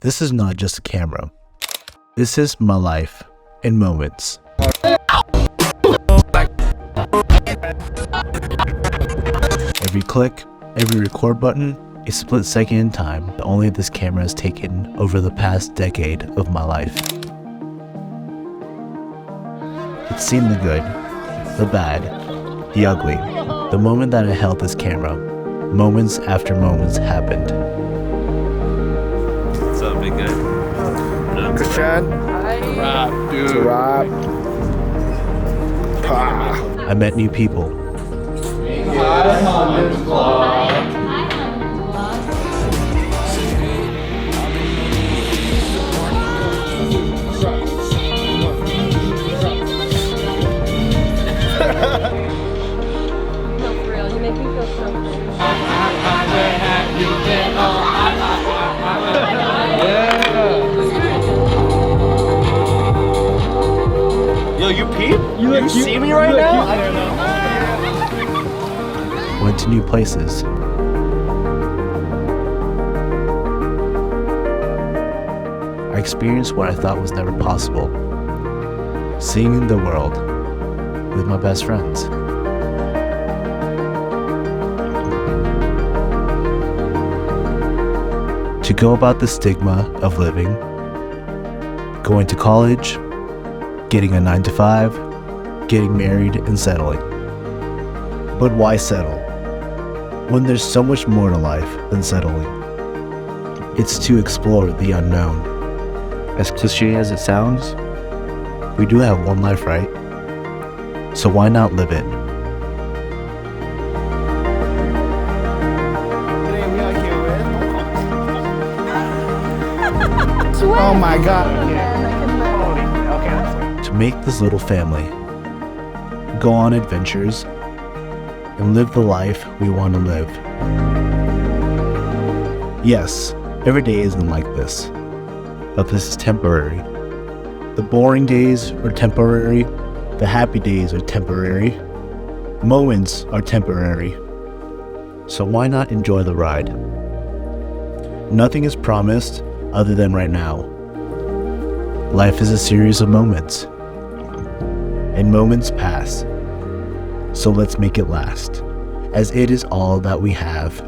This is not just a camera. This is my life in moments. Every click, every record button, a split second in time that only this camera has taken over the past decade of my life. It's seen the good, the bad, the ugly. The moment that I held this camera, moments after moments happened. What's up, big guy? Christian. Rob, dude. Rob. I met new people. No, for real, you make me feel so good. Yo, you peep? You see me right now? Went to new places. I experienced what I thought was never possible. Seeing the world with my best friends. To go about the stigma of living, going to college, getting a 9-to-5, getting married and settling. But why settle when there's so much more to life than settling? It's to explore the unknown. As cliche as it sounds, we do have one life, right? So why not live it? Oh my God. To make this little family go on adventures and live the life we want to live. Yes, every day isn't like this, but this is temporary. The boring days are temporary, the happy days are temporary, moments are temporary. So why not enjoy the ride? Nothing is promised other than right now. Life is a series of moments, and moments pass. So let's make it last, as it is all that we have.